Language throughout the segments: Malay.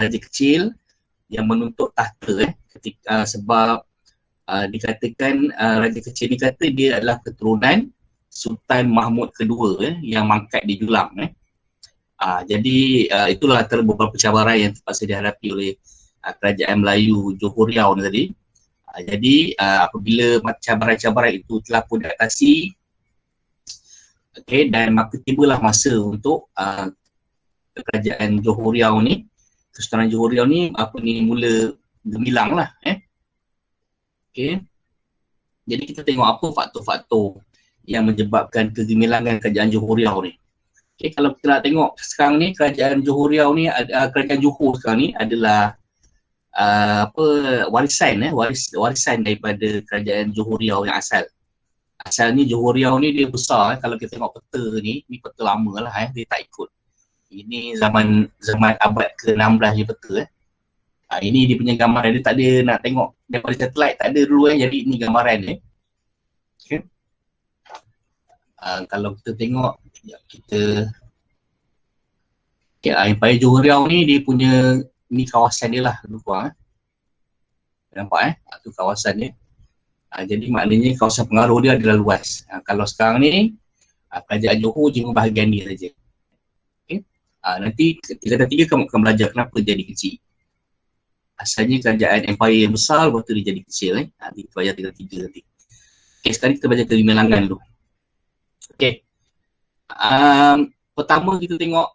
raja kecil yang menuntut tahta ketika sebab dikatakan raja kecil ni kata dia adalah keturunan Sultan Mahmud kedua yang mangkat di Julang. Jadi itulah antara beberapa cabaran yang terpaksa dihadapi oleh kerajaan Melayu Johor Riau ni tadi. Jadi apabila cabaran-cabaran itu telah pun diatasi, dan maka tibalah masa untuk kerajaan Johor Riau ni, Kesultanan Johor Riau ni mula gemilang lah. Jadi kita tengok apa faktor-faktor yang menyebabkan kegemilangan kerajaan Johor Riau ni. Kalau kita nak tengok sekarang ni, kerajaan Johor Riau ni, kerajaan Johor sekarang ni adalah warisan daripada kerajaan Johor Riau yang asal. Asal ni Johor Riau ni dia besar. Kalau kita tengok peta ni peta lama lah, dia tak ikut. Ini zaman abad ke-16 je peta. Ini dia punya gambaran, dia tak ada nak tengok daripada satelit, tak ada dulu jadi ini gambaran ni. Kalau kita tengok Empire Johor Riau ni dia punya ni kawasan dia lah lebih kurang. Nampak tu kawasan dia. Jadi maknanya kawasan pengaruh dia adalah luas. Kalau sekarang ni kerajaan Johor cuma bahagian dia saja. Nanti tingkatan 3 kamu akan belajar kenapa jadi kecil. Asalnya kerajaan empire yang besar, lepas tu dia jadi kecil. Nanti kita belajar tingkatan 3 nanti. Sekarang kita belajar kegemilangan dulu. Pertama kita tengok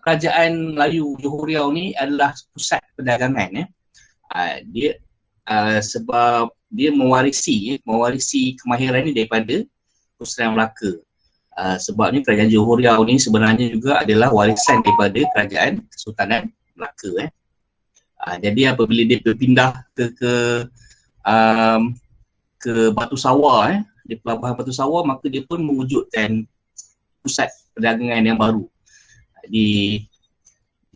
kerajaan Melayu Johor Riau ni adalah pusat perdagangan. Dia sebab dia mewarisi kemahiran ni daripada Kesultanan Melaka. Sebab ni kerajaan Johor Riau ni sebenarnya juga adalah warisan daripada kerajaan Kesultanan Melaka. Jadi apabila dia berpindah ke Batu Sawah, di pelabuhan Batu Sawah, maka dia pun mewujudkan pusat perdagangan yang baru di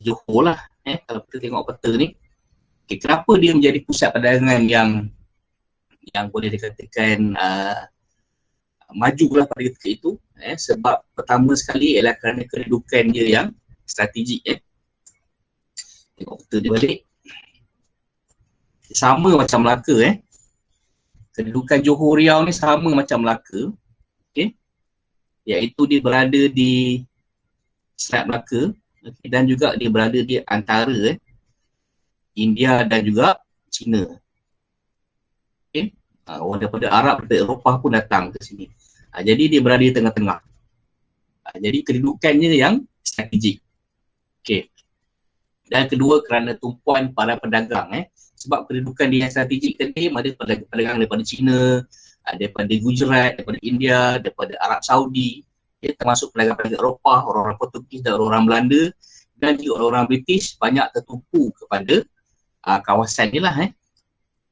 Johor lah. Kalau kita tengok peta ni, kenapa dia menjadi pusat perdagangan yang boleh dikatakan maju lah pada ketika itu, sebab pertama sekali ialah kerana kedudukan dia yang strategik. Tengok peta dia balik, sama macam Melaka. Kedudukan Johor Riau ni sama macam Melaka, iaitu dia berada di Selat Melaka, dan juga dia berada di antara India dan juga China. Orang daripada Arab, daripada Eropah pun datang ke sini. Jadi dia berada di tengah-tengah. Jadi kedudukannya yang strategik. Dan kedua, kerana tumpuan para pedagang. Sebab kedudukan dia yang strategik tadi, ada pedagang daripada China, daripada Gujarat, daripada India, daripada Arab Saudi, termasuk pedagang-pedagang Eropah, orang-orang Portugis dan orang Belanda, dan juga orang British banyak tertumpu kepada kawasan ni lah.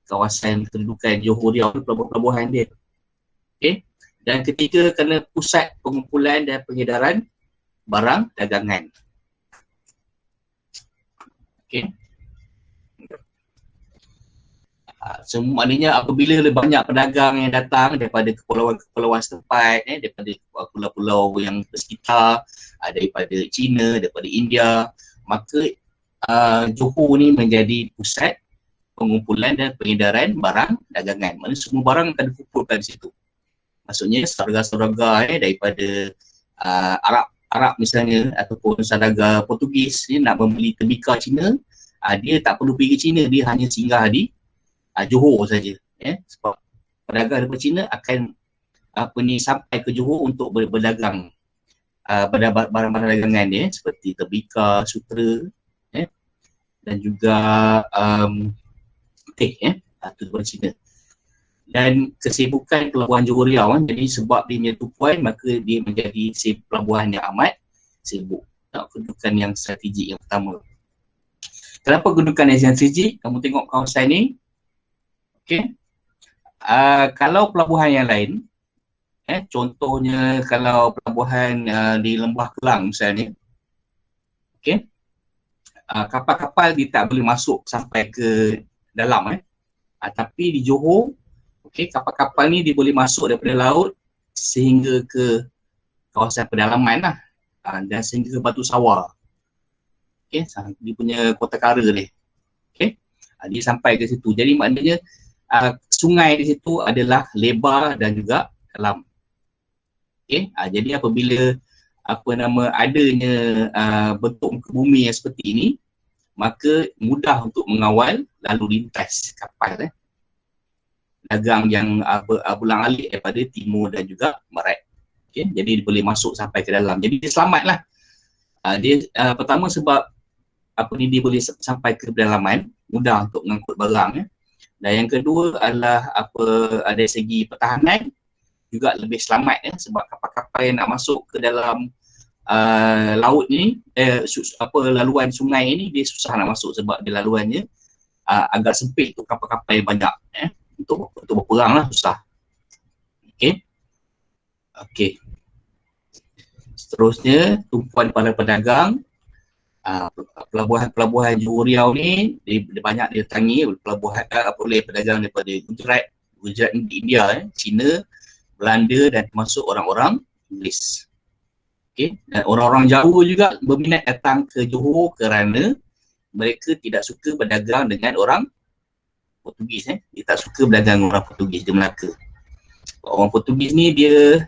Kawasan kedudukan Johor Riau, pelabuhan dia. Dan ketiga, kerana pusat pengumpulan dan pengedaran barang dagangan. Semua maknanya apabila banyak pedagang yang datang daripada kepulauan-kepulauan setempat, daripada pulau-pulau yang bersekitar, daripada China, daripada India, maka Johor ni menjadi pusat pengumpulan dan pengedaran barang dagangan. Maksudnya semua barang akan dikumpulkan di situ. Maksudnya saudagar-saudagar daripada Arab misalnya, ataupun saudagar Portugis nak membeli tembikar Cina, dia tak perlu pergi ke China, dia hanya singgah di Johor saja. Sebab pedagang daripada China akan sampai ke Johor untuk berdagang barang-barang dagangan dia, seperti tembikar, sutera, dan juga teh, itu daripada China. Dan kesibukan pelabuhan Johor Riau, jadi sebab dia punya tumpuan, maka dia menjadi pelabuhan yang amat sibuk. Kedudukan yang strategik yang pertama. Kenapa kedudukan yang strategik? Kamu tengok kawasan ni. Kalau pelabuhan yang lain, contohnya kalau pelabuhan di Lembah Kelang misalnya, kapal-kapal dia tak boleh masuk sampai ke dalam. Tapi di Johor, kapal-kapal ni dia boleh masuk daripada laut sehingga ke kawasan pedalaman lah, dan sehingga ke Batu Sawah. Dia punya kota kara dia. Dia sampai ke situ. Jadi maknanya sungai di situ adalah lebar dan juga dalam. Jadi apabila adanya bentuk muka bumi yang seperti ini, maka mudah untuk mengawal lalu lintas kapal dagang yang berulang-alik daripada timur dan juga barat. Jadi dia boleh masuk sampai ke dalam. Jadi dia selamatlah. Pertama sebab dia boleh sampai ke pedalaman, mudah untuk mengangkut barang. Dan yang kedua adalah dari segi pertahanan juga lebih selamat sebab kapal-kapal yang nak masuk ke dalam laut ni, laluan sungai ni dia susah nak masuk sebab dia laluannya agak sempit untuk kapal-kapal yang banyak untuk berperang lah, susah. Okey. Seterusnya, tumpuan para pedagang. Pelabuhan Johor Riau ni dia banyak didatangi pelabuhan oleh pedagang daripada Gujarat di India, China, Belanda dan termasuk orang-orang Inggeris. Dan orang-orang Jawa juga berminat datang ke Johor kerana mereka tidak suka berdagang dengan orang Portugis. Dia tak suka berdagang dengan orang Portugis, dia Melaka. Orang Portugis ni dia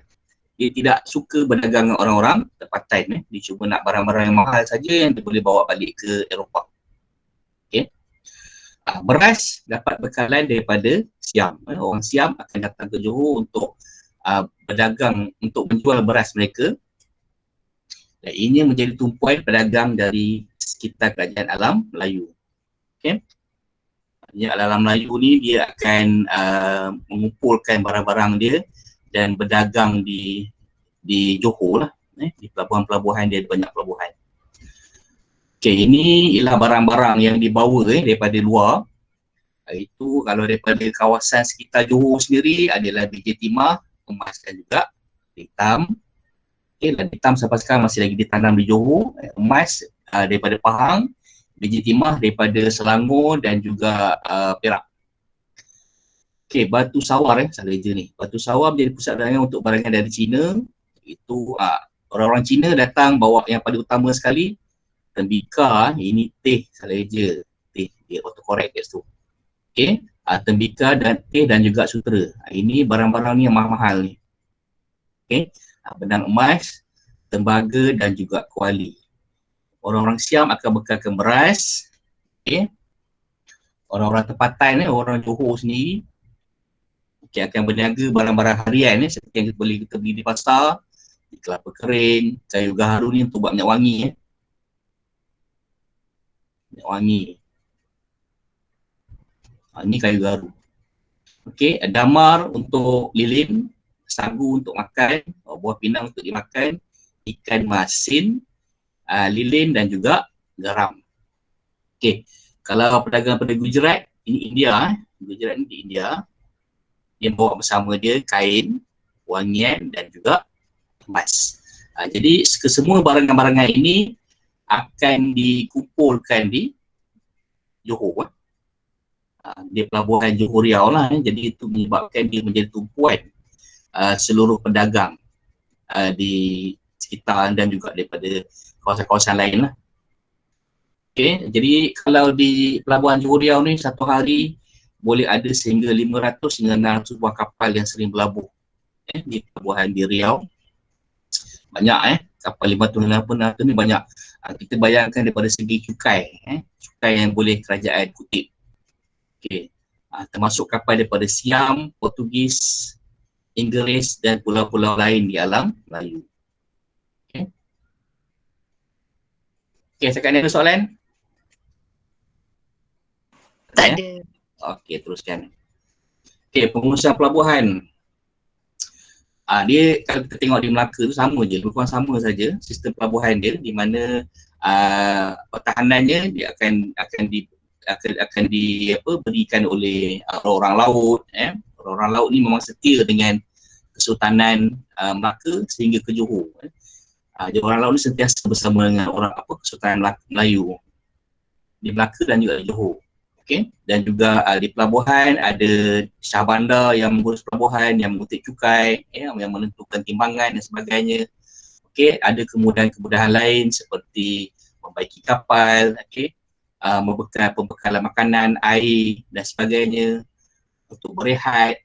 tidak suka berdagang dengan orang-orang tempatan. Dia cuma nak barang-barang yang mahal saja yang dia boleh bawa balik ke Eropah. Beras dapat bekalan daripada Siam. Orang Siam akan datang ke Johor untuk berdagang, untuk menjual beras mereka. Dan ini menjadi tumpuan pedagang dari sekitar kerajaan alam Melayu. Alam Melayu ni dia akan mengumpulkan barang-barang dia dan berdagang di Johor lah. Di pelabuhan-pelabuhan dia ada banyak pelabuhan. Ini ialah barang-barang yang dibawa daripada luar. Itu kalau daripada kawasan sekitar Johor sendiri adalah biji timah, emas dan juga hitam. Dan hitam sampai sekarang masih lagi ditanam di Johor. Emas daripada Pahang, biji timah daripada Selangor dan juga Perak. Batu Sawar salah je ni. Batu Sawar menjadi pusat dagangan untuk barangan dari China. Itu orang-orang Cina datang bawa yang paling utama sekali, tembika. Ini teh salah je. Teh, dia autocorrect kat situ. Tembika dan teh dan juga sutera. Ini barang-barang ni yang mahal-mahal ni. Benang emas, tembaga dan juga kuali. Orang-orang Siam akan bekalkan beras. Orang-orang tempatan orang Johor sendiri akan berniaga barang-barang harian seperti yang boleh kita beli di pasar, di kelapa kering, kayu gaharu ni untuk buat minyak wangi. Minyak wangi. Ini kayu gaharu. Damar untuk lilin, sagu untuk makan, buah pinang untuk dimakan, ikan masin, lilin dan juga garam. Kalau pedagang pada Gujarat, ini India, Gujarat ni di India, dia bawa bersama dia kain, wangian dan juga emas. Jadi kesemua barang-barang ini akan dikumpulkan di Johor. Di pelabuhan Johor Riau lah. Jadi itu menyebabkan dia menjadi tumpuan seluruh pedagang di sekitar dan juga daripada kawasan-kawasan lain lah. Jadi kalau di pelabuhan Johor Riau ni satu hari boleh ada sehingga 500 hingga 600 buah kapal yang sering berlabuh di pelabuhan di Riau. Banyak kapal 500 ni banyak. Kita bayangkan daripada segi cukai, cukai yang boleh kerajaan kutip. Termasuk kapal daripada Siam, Portugis, Inggeris dan pulau-pulau lain di alam Melayu. Sekarang ni ada soalan? Tak ada. Teruskan. Pengurusan pelabuhan. Dia kalau kita tengok di Melaka tu sama je, lebih kurang sama saja sistem pelabuhan dia, di mana pertahanannya dia akan berikan oleh orang laut. Orang laut ni memang setia dengan Kesultanan Melaka sehingga ke Johor. Jadi orang laut ni sentiasa bersama dengan orang Kesultanan Melayu di Melaka dan juga di Johor. Dan juga di pelabuhan ada Syah Bandar yang mengurus pelabuhan, yang mengutip cukai, yang menentukan timbangan dan sebagainya. Ada kemudahan-kemudahan lain seperti membaiki kapal, membekal pembekalan makanan, air dan sebagainya, untuk berehat.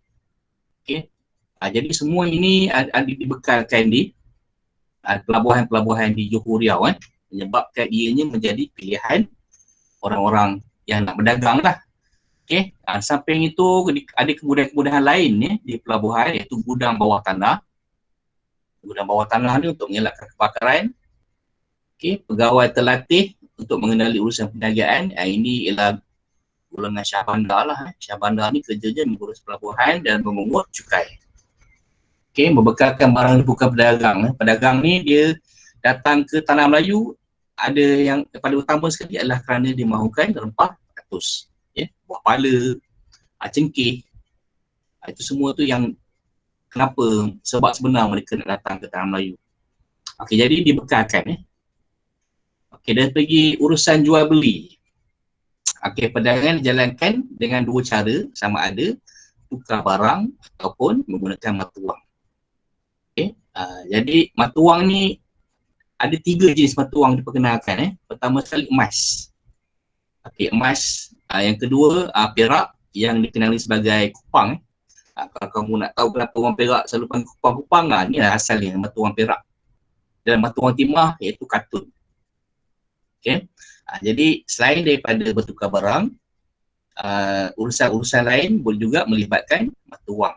Jadi semua ini dibekalkan di pelabuhan-pelabuhan di Johor Riau, menyebabkan ianya menjadi pilihan orang-orang yang nak berdagang lah. Samping itu ada kemudahan-kemudahan lain di pelabuhan, iaitu gudang bawah tanah. Gudang bawah tanah ni untuk mengelakkan kebakaran. Pegawai terlatih untuk mengenali urusan perniagaan. Ini ialah golongan Syah Bandar lah. Syah Bandar ni kerjanya mengurus pelabuhan dan memungut cukai. Membekalkan barang bukan pedagang. Pedagang ni dia datang ke Tanah Melayu, ada yang paling utama sekali adalah kerana dia mahukan rempah ratus. Buah pala, cengkeh. Itu semua tu yang kenapa, sebab sebenar mereka nak datang ke Tanah Melayu. Jadi dibekalkan. Dari segi urusan jual beli, perdagangan dijalankan dengan dua cara, sama ada tukar barang ataupun menggunakan mata wang. Jadi mata wang ni ada 3 jenis mata wang diperkenalkan. Pertama sekali emas. Emas. Yang kedua perak yang dikenali sebagai kupang. Kalau kamu nak tahu kenapa orang Perak selalu panggil kupang-kupang, ni lah asalnya mata wang perak. Dan mata wang timah iaitu katun. Jadi selain daripada bertukar barang, urusan-urusan lain boleh juga melibatkan mata wang.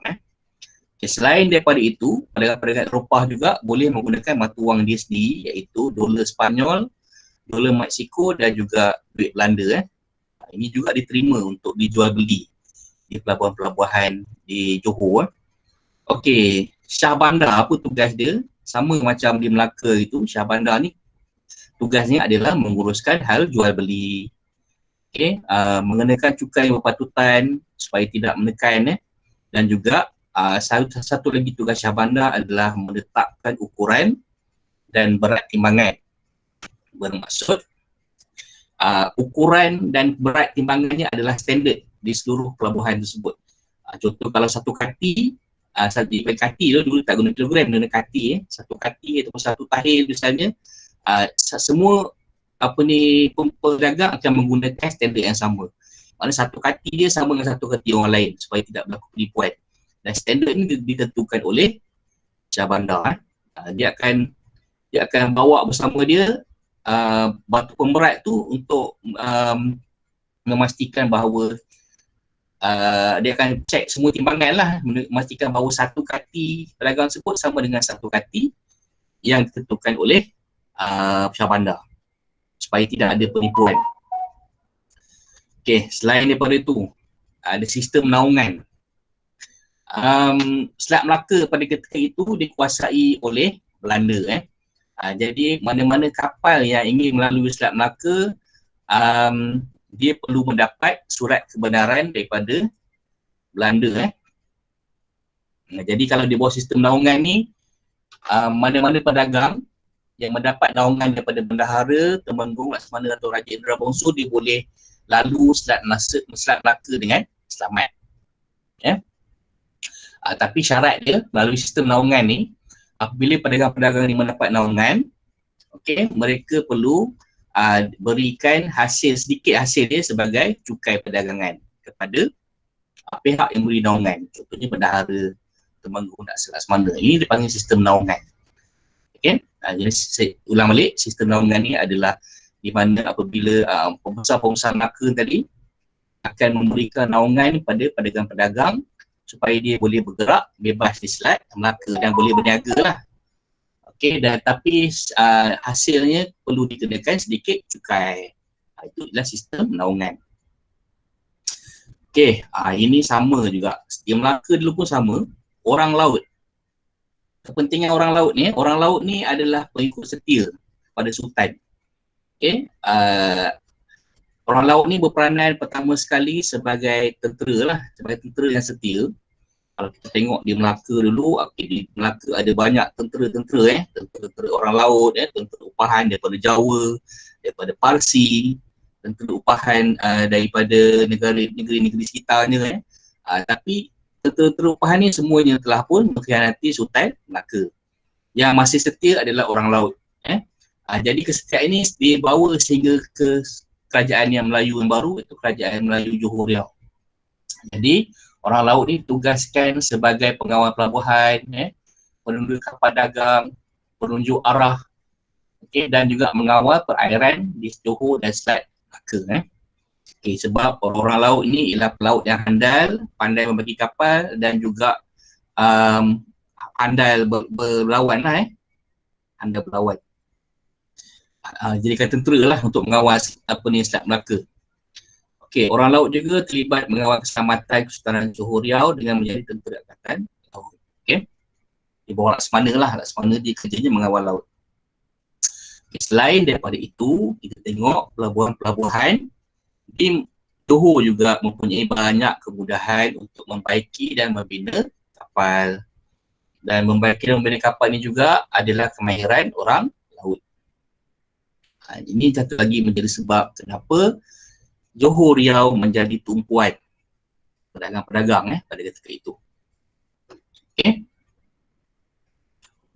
Selain daripada itu, pedagang-pedagang Eropah juga boleh menggunakan mata wang dia sendiri, iaitu dolar Spanyol, dolar Mexico dan juga duit Belanda. Ini juga diterima untuk dijual beli di pelabuhan-pelabuhan di Johor. Syah Bandar apa tugas dia? Sama macam di Melaka itu, Syah Bandar ni tugasnya adalah menguruskan hal jual beli. Mengenakan cukai berpatutan supaya tidak menekan, dan juga satu lagi tugas Syah Bandar adalah menetapkan ukuran dan berat timbangan. Bermaksud ukuran dan berat timbangannya adalah standard di seluruh pelabuhan tersebut. Contoh kalau satu kati, dulu tak guna kilogram, guna kati. Satu kati ataupun satu tahil misalnya, semua pedagang akan menggunakan standard yang sama. Maksudnya satu kati dia sama dengan satu kati orang lain supaya tidak berlaku penipuan. Dan standard ini ditentukan oleh Syah Bandar. Dia akan bawa bersama dia batu pemberat tu untuk memastikan bahawa dia akan cek semua timbangan lah, memastikan bahawa satu kati pedagang tersebut sama dengan satu kati yang ditentukan oleh Syah Bandar supaya tidak ada penipuan. Selain daripada itu, ada sistem naungan. Selat Melaka pada ketika itu dikuasai oleh Belanda. Jadi mana-mana kapal yang ingin melalui Selat Melaka, dia perlu mendapat surat kebenaran daripada Belanda. Jadi kalau di bawah sistem naungan ni, mana-mana pedagang yang mendapat naungan daripada Bendahara, Temenggung, Laksamana atau Raja Indra Bongso, dia boleh lalu Selat Melaka dengan selamat. Tapi syarat dia melalui sistem naungan ni, apabila pedagang-pedagang ni mendapat naungan, mereka perlu berikan sedikit hasil dia sebagai cukai perdagangan kepada pihak yang beri naungan. Contohnya Bendahara, Temenggung dan Laksamana. Ini dipanggil sistem naungan. Jadi saya ulang balik, sistem naungan ni adalah di mana apabila pembesar-pembesar Melaka tadi akan memberikan naungan kepada pedagang-pedagang supaya dia boleh bergerak bebas di Selat Melaka dan boleh berniaga lah. Dan tapi hasilnya perlu dikenakan sedikit cukai. Itu adalah sistem naungan. Ini sama juga. Di Melaka dulu pun sama. Orang laut. Kepentingan orang laut ni adalah pengikut setia pada Sultan. Orang laut ni berperanan pertama sekali sebagai tentera lah, sebagai tentera yang setia. Kalau kita tengok di Melaka dulu, di Melaka ada banyak tentera-tentera tentera orang laut, tentera upahan daripada Jawa, daripada Parsi, tentera upahan daripada negeri-negeri sekitarnya. Tapi tentera upahan ni semuanya telah pun mengkhianati Sultan Melaka. Yang masih setia adalah orang laut. Jadi kesetiaan ini dibawa sehingga ke kerajaan yang Melayu yang baru, itu kerajaan Melayu Johor Riau. Jadi orang laut ni tugaskan sebagai pengawal pelabuhan, penunjuk kapal dagang, penunjuk arah, dan juga mengawal perairan di Johor dan Selat Melaka. Sebab orang laut ini ialah pelaut yang handal, pandai membagi kapal dan juga handal berlawan lah, handal berlawan. Jadikan tentera lah untuk mengawal Selat Melaka. Orang laut juga terlibat mengawal keselamatan Kesultanan Johor Riau dengan menjadi tentera angkatan laut. Di bawah Laksamana lah, Laksamana dia kerjanya mengawal laut. Selain daripada itu, kita tengok pelabuhan-pelabuhan di Johor juga mempunyai banyak kemudahan untuk membaiki dan membina kapal. Dan membaiki dan membina kapal ini juga adalah kemahiran orang laut. Ini satu lagi menjadi sebab kenapa Johor Riau menjadi tumpuan pedagang-pedagang pada ketika itu.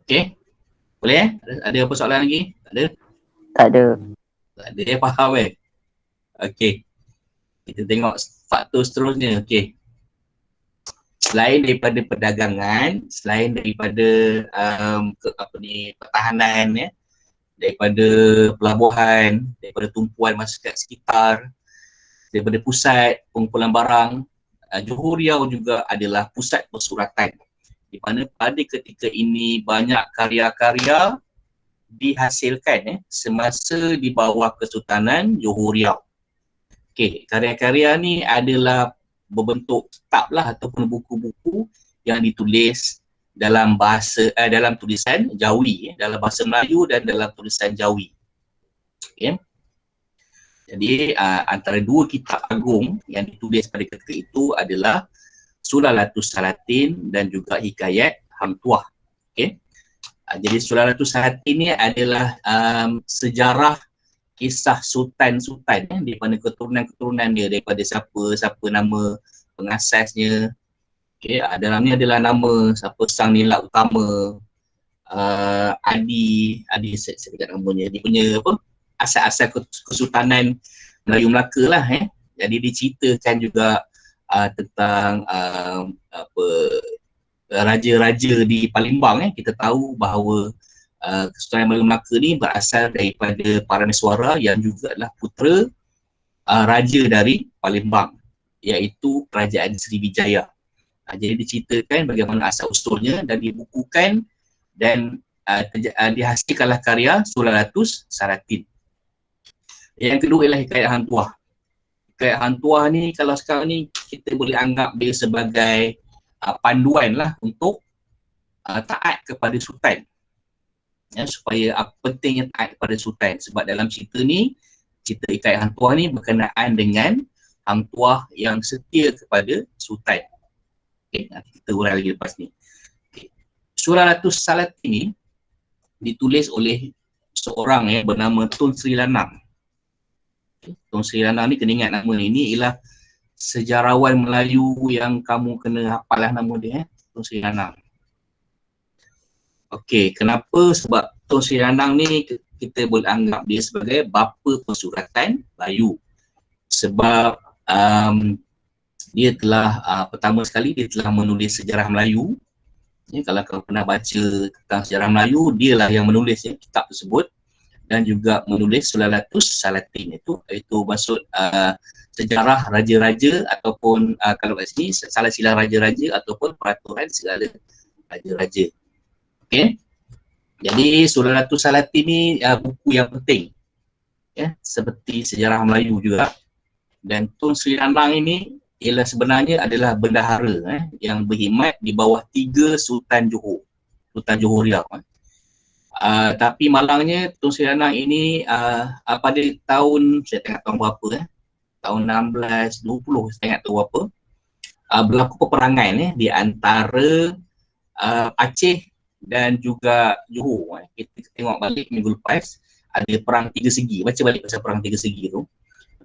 Okey. Boleh? Ada apa soalan lagi? Tak ada? Tak ada. Tak ada, faham Okey. Kita tengok faktor seterusnya. Okey. Selain daripada perdagangan, selain daripada pertahanan, daripada pelabuhan, daripada tumpuan masyarakat sekitar, daripada pusat pengumpulan barang, Johor Riau juga adalah pusat persuratan, di mana pada ketika ini banyak karya-karya dihasilkan semasa di bawah Kesultanan Johor Riau. Karya-karya ni adalah berbentuk kitab lah ataupun buku-buku yang ditulis dalam bahasa dalam tulisan Jawi, dalam bahasa Melayu dan dalam tulisan Jawi. Jadi antara dua kitab agung yang ditulis pada ketika itu adalah Sulalatus Salatin dan juga Hikayat Hang Tuah. Jadi Sulalatus Salatin ni adalah sejarah kisah sultan-sultan daripada keturunan-keturunan dia, daripada siapa nama pengasasnya. Dalam ni adalah nama siapa Sang Nila Utama, Adi saya ingat namanya, dia punya apa, asal-asal Kesultanan Melayu Melaka lah. Jadi diceritakan juga tentang raja-raja di Palembang. Kita tahu bahawa Kesultanan Melayu Melaka ni berasal daripada Parameswara yang juga adalah putera raja dari Palembang, iaitu Kerajaan Sriwijaya. Jadi diceritakan bagaimana asal usulnya dan dibukukan dan dihasilkanlah karya Sulalatus Salatin. Yang kedua ialah Hikayat Hang Tuah. Hikayat Hang Tuah ni kalau sekarang ni kita boleh anggap dia sebagai panduan lah untuk taat kepada sultan. Supaya pentingnya taat kepada sultan. Sebab dalam cerita ni, cerita Hikayat Hang Tuah ni berkenaan dengan Hang Tuah yang setia kepada sultan. Nanti kita urai lagi lepas ni. Sulalatus Salatin ni ditulis oleh seorang yang bernama Tun Sri Lanang. Tun Sri Lanang ni kena ingat nama ni ialah sejarawan Melayu yang kamu kena hafal lah nama dia, Tun Sri Lanang. Kenapa? Sebab Tun Sri Lanang ni kita boleh anggap dia sebagai bapa persuratan Melayu. Sebab dia telah pertama sekali dia telah menulis sejarah Melayu. Kalau kau pernah baca tentang sejarah Melayu, dialah yang menulis kitab tersebut dan juga menulis Sulalatus Salatin. Itu maksud sejarah raja-raja ataupun kalau kat sini salah silah raja-raja ataupun peraturan segala raja-raja. Jadi Sulalatus Salatin ni buku yang penting, seperti sejarah Melayu juga. Dan Tun Sri Lanang ini ialah sebenarnya adalah bendahara yang berkhidmat di bawah 3 Sultan Johor, Sultan Johor Riau. Tapi malangnya Tun Sri Lanang ini pada tahun, saya tak ingat tahun berapa, tahun 1620, saya ingat tahu apa, berlaku peperangan di antara Aceh dan juga Johor. Kita tengok balik minggu lepas, ada perang 3 segi, baca balik pasal perang 3 segi tu.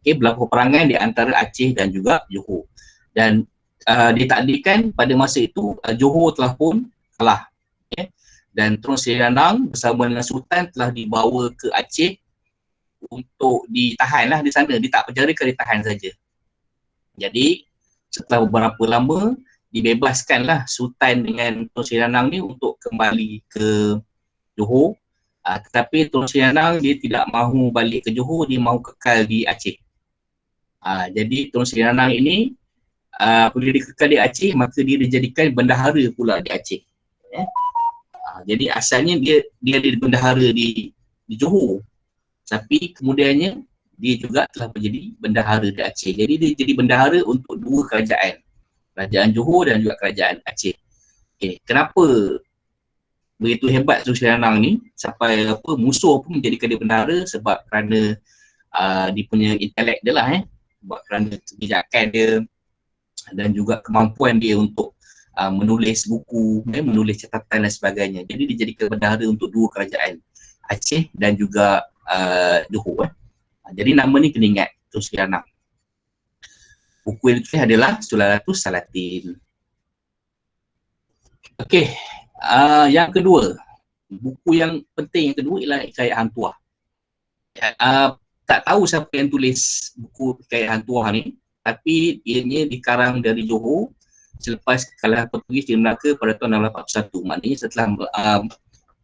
Berlaku peperangan di antara Aceh dan juga Johor. Dan ditakdirkan pada masa itu Johor telah pun kalah. dan Tun Sri Lanang bersama dengan Sultan telah dibawa ke Aceh untuk ditahan lah di sana. Dia tak penjarakan, ditahan saja. Jadi setelah beberapa lama dibebaskanlah Sultan dengan Tun Sri Lanang ni untuk kembali ke Johor. Tetapi Tun Sri Lanang dia tidak mahu balik ke Johor, dia mahu kekal di Aceh. Jadi Tun Sri Lanang ini apabila dia kekal di Aceh, maka dia dijadikan bendahara pula di Aceh. Jadi asalnya dia ada bendahara di Johor, tapi kemudiannya dia juga telah menjadi bendahara di Aceh. Jadi dia jadi bendahara untuk dua kerajaan, kerajaan Johor dan juga kerajaan Aceh. Okay. Kenapa begitu hebat Tun Sri Lanang ni sampai musuh pun menjadikan dia bendahara? Sebab kerana dia punya intelek dia lah, sebab kerana kebijakan dia dan juga kemampuan dia untuk menulis buku, menulis catatan dan sebagainya. Jadi dia jadikan bendahara untuk dua kerajaan, Aceh dan juga Johor. Jadi nama ni kena ingat, Tun Sri Lanang. Buku yang ditulis adalah Sulalatus Salatin. Okey, yang kedua, buku yang penting yang kedua ialah Hikayat Hang Tuah. Tak tahu siapa yang tulis buku Hikayat Hang Tuah ni, tapi ianya dikarang dari Johor selepas kekalahan Portugis di Melaka pada tahun 1641. Maknanya setelah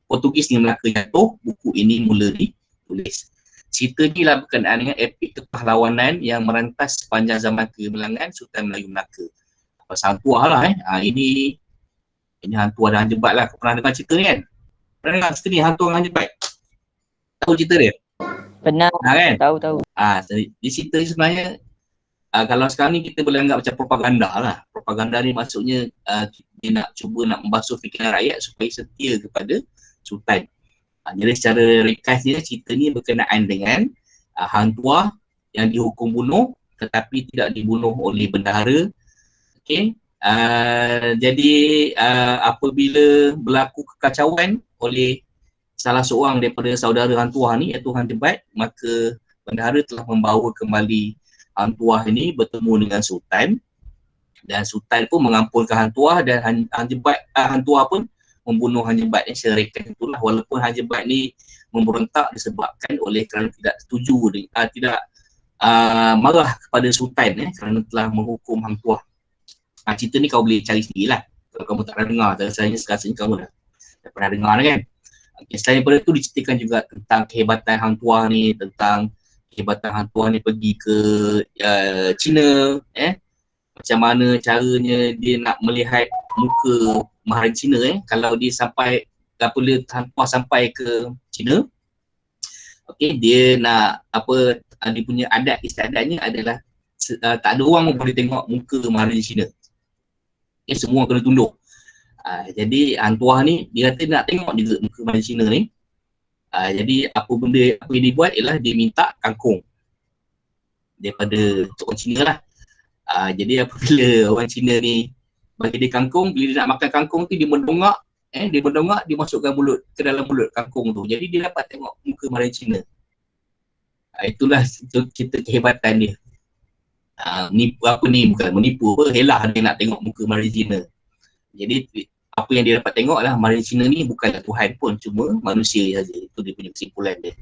Portugis di Melaka jatuh, buku ini mula ditulis. Cerita ni lah berkenaan dengan epik kepahlawanan yang merantas sepanjang zaman kegemelangan Sultan Melayu Melaka. Pasal Hang Tuah lah ini Hang Tuah dan Hang Jebat lah. Kau pernah dengar cerita ni kan? Pernah dengar cerita ni Hang Tuah dan Hang Jebat? Tahu cerita dia? Pernah kan? Tahu. Di cerita ni sebenarnya kalau sekarang ni kita boleh anggap macam propaganda lah. Propaganda ni maksudnya dia nak membasuh fikiran rakyat supaya setia kepada Sultan. Jadi secara ringkasnya cerita ni berkenaan dengan Hang Tuah yang dihukum bunuh tetapi tidak dibunuh oleh bendahara. Okey. Jadi apabila berlaku kekacauan oleh salah seorang daripada saudara Hang Tuah ni, iaitu Hang Jebat, maka bendahara telah membawa kembali Hang Tuah ini bertemu dengan Sultan, dan Sultan pun mengampunkan Hang Tuah, dan Hang Tuah pun membunuh Hang Jebat ni. Secara ringkas itulah, walaupun Hang Jebat ni memberontak disebabkan oleh kerana tidak setuju, tidak marah kepada Sultan kerana telah menghukum Hang Tuah. Cerita ni kau boleh cari sendiri lah kalau kamu tak pernah dengar. Rasanya kamu dah pernah dengar kan. Selain daripada itu diceritakan juga tentang kehebatan Hang Tuah ni, tentang kehebatan Hang Tuah ni pergi ke China, macam mana caranya dia nak melihat muka Maharaja China kalau dia sampai, apabila Hang Tuah sampai ke China, dia nak dia punya adat istiadatnya adalah tak ada orang pun boleh tengok muka Maharaja China. Semua kena tunduk. Jadi Hang Tuah ni dia kata nak tengok juga muka Maharaja China ni. Jadi apa yang dia buat ialah dia minta kangkung daripada orang Cina lah. Jadi apabila orang Cina ni bagi dia kangkung, bila dia nak makan kangkung tu dia mendongak, dia masukkan ke dalam mulut kangkung tu. Jadi dia dapat tengok muka Maharaja Cina. Itulah cerita kehebatan dia. Bukan menipu helah dia nak tengok muka Maharaja Cina. Jadi apa yang dia dapat tengok adalah Maharaja Cina ni bukanlah Tuhan pun, cuma manusia saja. Itu dia punya kesimpulan dia.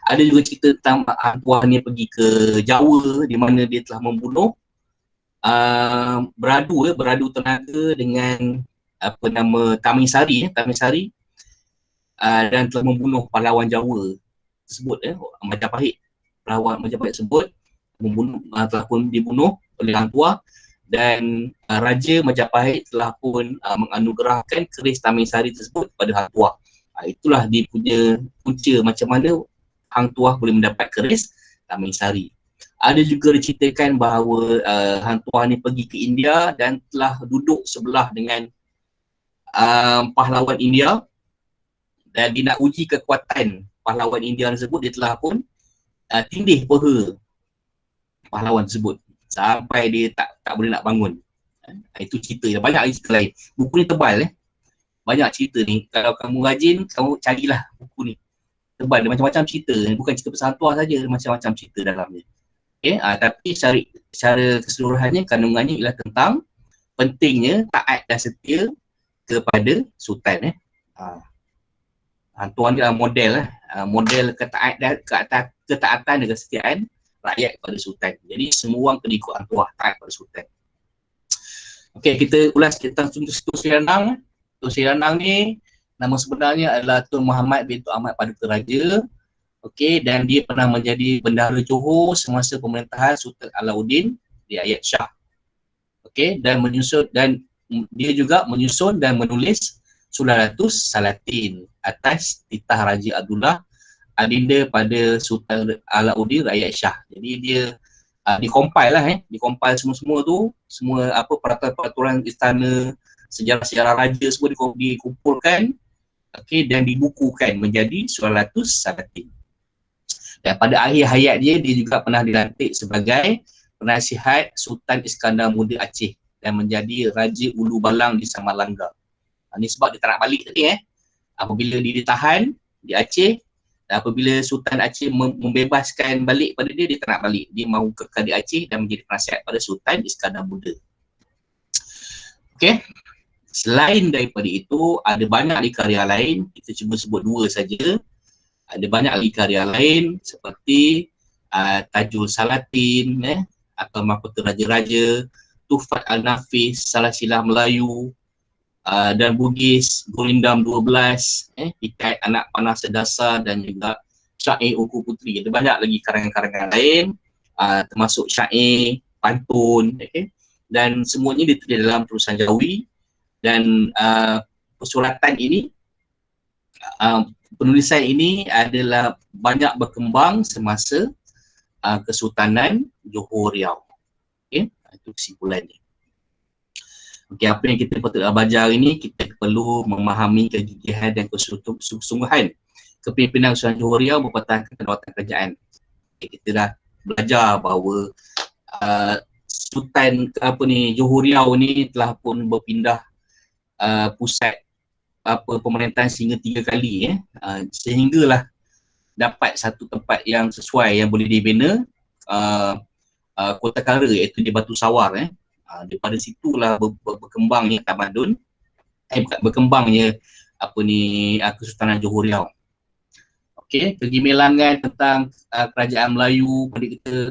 Ada juga cerita tentang Hang Tuah ni pergi ke Jawa, di mana dia telah membunuh beradu tenaga dengan Tamingsari dan telah membunuh pahlawan Jawa tersebut, Majapahit. Pahlawan Majapahit tersebut telah pun dibunuh oleh Hang Tuah, dan Raja Majapahit telah pun menganugerahkan keris Tamingsari tersebut kepada Hang Tuah. Itulah dia punya punca macam mana Hang Tuah boleh mendapat keris Tamingsari. Ada juga diceritakan bahawa Hang Tuah ni pergi ke India dan telah duduk sebelah dengan pahlawan India, dan dia nak uji kekuatan pahlawan India tersebut. Dia telah pun tindih peha pahlawan tersebut sampai dia tak boleh nak bangun. Itu cerita dia. Banyak cerita lain. Buku ni tebal banyak cerita ni. Kalau kamu rajin, kamu carilah buku ni. Tebal, dia macam-macam cerita. Bukan cerita pasal Hang Tuah saja, macam-macam cerita dalamnya. Tapi secara keseluruhannya, kandungannya ialah tentang pentingnya taat dan setia kepada Sultan. Tuan dia model model ketaatan dan kesetiaan rakyat kepada sultan. Jadi semua orang kena ikut hang tuah, taat kepada sultan. Okey, kita ulas tentang Tun Sri Lanang. Tun Sri Lanang ni nama sebenarnya adalah Tun Muhammad bin Ahmad Paduka Raja. Okey, dan dia pernah menjadi bendahara Johor semasa pemerintahan Sultan Alauddin di Ayat Shah. Okey, dan dia juga menyusun dan menulis Sulalatus Salatin atas titah Raja Abdullah adinda pada Sultan Alauddin Ayat Shah. Jadi dia dikompil lah dikompil semua tu, semua apa peraturan-peraturan istana, sejarah-sejarah raja semua dikumpulkan, okey, dan dibukukan menjadi Sulalatus Salatin. Dan pada akhir hayat dia juga pernah dilantik sebagai penasihat Sultan Iskandar Muda Aceh dan menjadi Raja Ulu Balang di Samalanga. Ini sebab dia tak nak balik tadi apabila dia ditahan di Aceh, dan apabila Sultan Aceh membebaskan balik pada dia tak nak balik. Dia mahu kekal di Aceh dan menjadi penasihat pada Sultan Iskandar Muda. Okey. Selain daripada itu, ada banyak lagi karya lain. Kita cuba sebut dua saja. Ada banyak lagi karya lain seperti Tajul Salatin, atau Mahkota Raja-Raja, Tufat Al-Nafis, Salasilah Melayu, dan Bugis, Gurindam 12, Hikayat Anak Panah Sedasar, dan juga Syair Uku Putri. Ada banyak lagi karangan-karangan lain, termasuk syair, pantun, dan semuanya ditulis dalam tulisan Jawi. Dan persuratan ini, penulisan ini adalah banyak berkembang semasa Kesultanan Johor Riau. Okey, itu kesimpulannya. Okey, apa yang kita patut belajar ini, kita perlu memahami kegigihan dan kesungguhan kepimpinan Kesultanan Johor Riau mempertahankan kedaulatan kerajaan. Okay, kita dah belajar bahawa Sultan Johor Riau ni telah pun berpindah pusat pemerintahan sehingga 3 kali sehinggalah dapat satu tempat yang sesuai yang boleh dibina kota kara, iaitu di Batu Sawar. Daripada situlah berkembangnya tamadun, berkembangnya Kesultanan Johor Riau. Okey, kegemilangan tentang kerajaan Melayu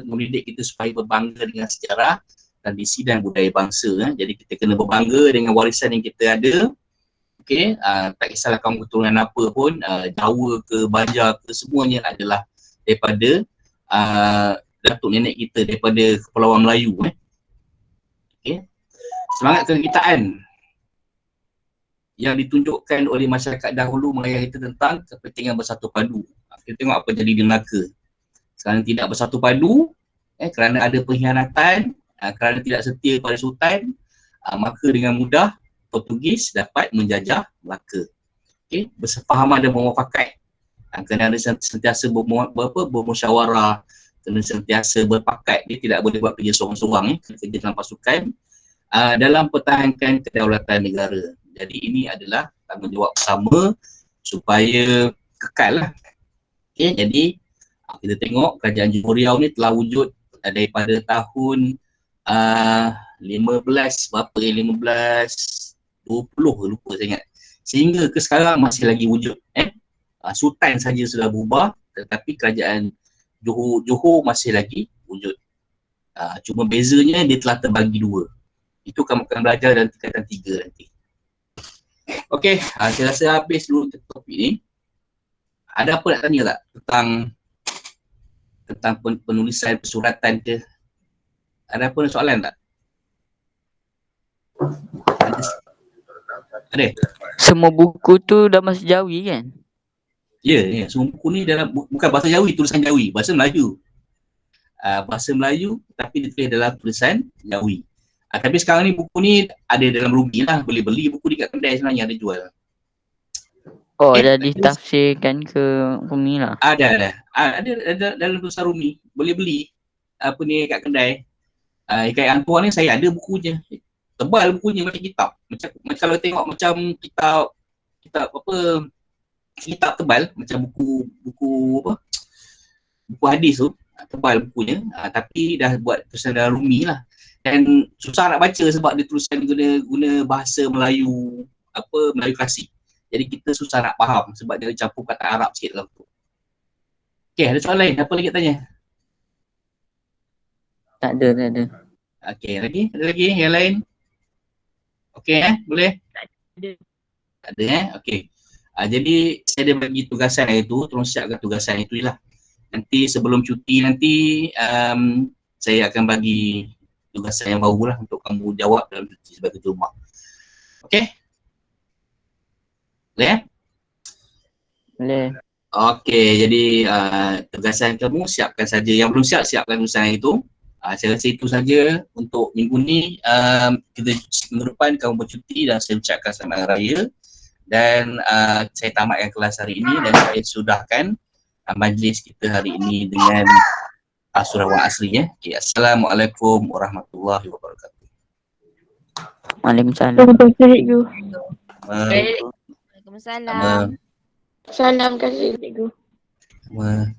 mendidik kita supaya berbangga dengan sejarah, tradisi dan budaya bangsa. Jadi kita kena berbangga dengan warisan yang kita ada. Okey, tak kisahlah kaum keturunan apa pun, Jawa ke Banjar ke, semuanya adalah daripada datuk nenek kita, daripada Kepulauan Melayu. Okey. Semangat kegitaan yang ditunjukkan oleh masyarakat dahulu mengajar kita tentang kepentingan bersatu padu. Kita tengok apa jadi di Melaka. Sekarang tidak bersatu padu kerana ada pengkhianatan, kerana tidak setia pada sultan, maka dengan mudah Portugis dapat menjajah Melaka. Okey, bersefahaman dan bermuafakat. Kena ada sentiasa bermusyawarah, kena sentiasa berpakat. Dia tidak boleh buat kerja seorang-seorang, kerja dalam pasukan dalam pertahankan kedaulatan negara. Jadi ini adalah tanggungjawab bersama supaya kekal lah. Okay, jadi kita tengok kerajaan Johor Riau ni telah wujud daripada tahun 1520 lupa saya ingat, sehingga ke sekarang masih lagi wujud. Sultan saja sudah berubah, tetapi kerajaan Johor masih lagi wujud. Cuma bezanya dia telah terbagi dua. Itu kamu akan belajar dalam tingkatan 3 nanti. Okey, saya rasa habis dulu topik ni. Ada apa nak tanya tak tentang penulisan persuratan ke? Ada apa soalan tak? Ada? Semua buku tu dah bahasa Jawi kan? Ya, semua buku ni bukan bahasa Jawi, tulisan Jawi, bahasa Melayu. Bahasa Melayu tapi ditulis dalam tulisan Jawi. Tapi sekarang ni buku ni ada dalam Rumi lah, boleh beli buku di kat kedai sebenarnya, ada jual. Oh, dah ditafsirkan ke Rumi lah? Ada dalam tulisan Rumi, boleh beli kat kedai. Kat Antuan ni saya ada bukunya, tebal bukunya macam kitab. Macam kalau tengok macam kitab tebal, macam buku hadis tu, tebal bukunya, tapi dah buat tulisan dalam Rumi lah. Dan susah nak baca sebab dia tulisan guna bahasa Melayu, Melayu klasik. Jadi kita susah nak faham sebab dia campur kata Arab sikit dalam tu. Okay, ada soalan lain? Apa lagi nak tanya? Tak ada. Okay, ada lagi yang lain? Okay, boleh? ada. Tak ada okay. Jadi saya ada bagi tugasan hari tu, tolong siapkan tugasan itu lah. Nanti sebelum cuti nanti saya akan bagi tugasan yang baru lah untuk kamu jawab dalam cuti sebagai rumah. Okay? Boleh? Boleh. Okay, jadi tugasan kamu siapkan saja. Yang belum siap, siapkan tugasan hari tu. Saya rasa itu saja untuk minggu ni. Kita minggu depan kamu bercuti dan saya ucapkan selamat hari raya. Dan saya tamatkan kelas hari ini dan saya sudahkan majlis kita hari ini dengan surah wa asri ya. Okay, Assalamualaikum warahmatullahi wabarakatuh. Waalaikumsalam. Terima kasih cikgu. Waalaikumsalam. Salam kasih cikgu. Sama.